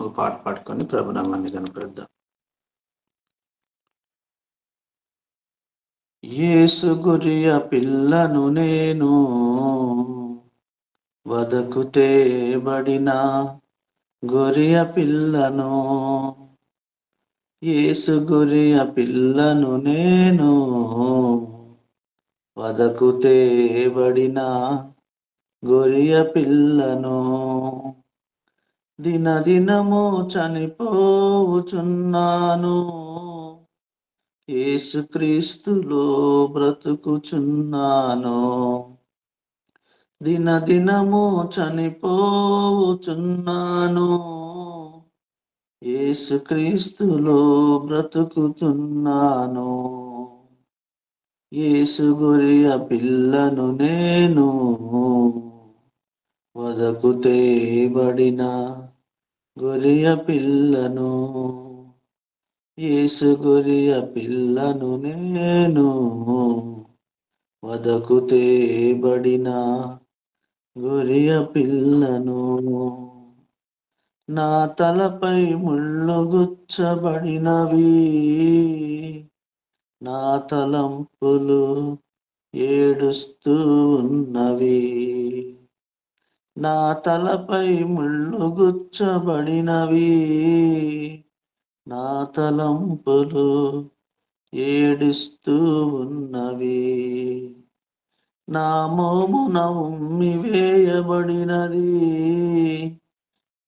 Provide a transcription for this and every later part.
ఓ పాట పాడుకొని ప్రభునామాన్ని కనపరుద్దాం. యేసు గురియ పిల్లను నేను, వదకు తేబడిన గొరియ పిల్లను. యేసు గురియ పిల్లను నేను, వదకు తేబడిన గొరియ పిల్లను. దినదినము చనిపోవుచున్నాను, యేసుక్రీస్తులో బ్రతుకుచున్నాను. దినదినము చనిపోవుచున్నాను, యేసుక్రీస్తులో బ్రతుకుచున్నాను. యేసు గొరియ పిల్లను నేను, వదకు తేబడిన గొరియ పిల్లను. యేసు గొరియ పిల్లను నేను, వదకు తేబడిన గొరియ పిల్లను. నా తలపై ముళ్ళు గుచ్చబడినవి, నా తలంపులు ఏడుస్తూ ఉన్నవి. నా తలపై ముళ్ళు గుచ్చబడినవి, నా తలంపులు ఏడుస్తూ ఉన్నవి. నా మోమున ఉమ్మి వేయబడినది,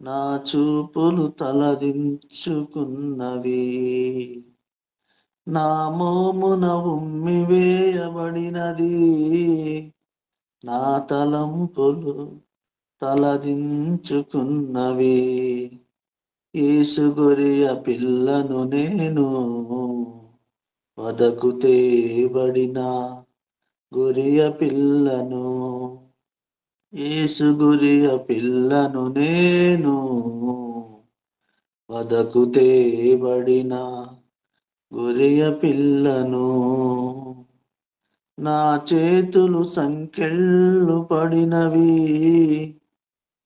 నా చూపులు తలదించుకున్నవి. నా మోమున ఉమ్మి వేయబడినది, నా తలంపులు తలదించుకున్నవి. యేసు గొరియ పిల్లను నేను, వదకు తేబడిన గొరియ పిల్లను. యేసు గొరియ పిల్లను నేను, వదకు తేబడిన గొరియ పిల్లను. నా చేతులు సంకెళ్ళు పడినవి,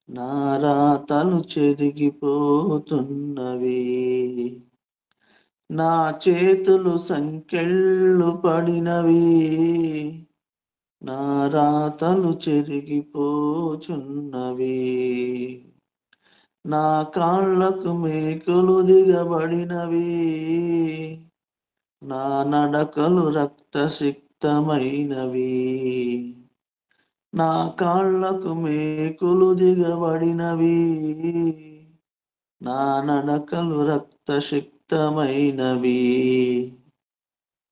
నా రాతలు చెరిగిపోతున్నవి. నా చేతులు సంకెళ్ళు పడినవి, నా రాతలు చెరిగిపోచున్నవి. నా కాళ్ళకు మేకులు దిగబడినవి, నా నడకలు రక్తసిక్తమైనవి. నా కాళ్ళకు మేకులు దిగబడినవి, నా నడకలు రక్తసిక్తమైనవి.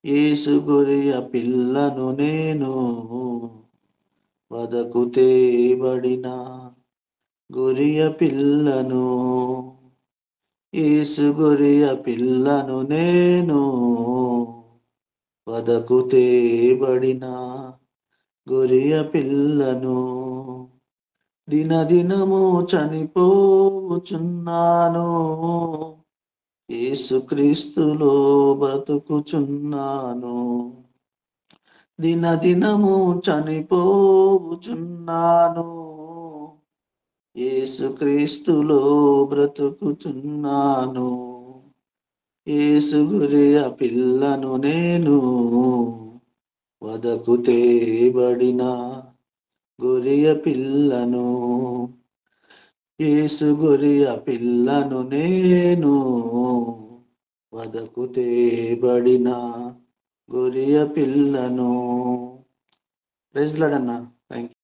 యేసు గొరియ పిల్లను నేను, వదకు తేబడిన గొరియ పిల్లను. యేసు గొరియ పిల్లను నేను, వదకు తేబడిన గొరియ పిల్లను. దినదినము చనిపోవుచున్నాను, యేసుక్రీస్తులో బ్రతుకుచున్నాను. దినదినము చనిపోవుచున్నాను, యేసుక్రీస్తులో బ్రతుకుచున్నాను. యేసు గొరియ పిల్లను నేను, వదకు తేబడిన గొరియ పిల్లను. యేసు గొరియ పిల్లను నేను, వదకు తేబడిన గొరియ పిల్లను. ప్రైజ్ లార్డ్ అన్న. థాంక్యూ.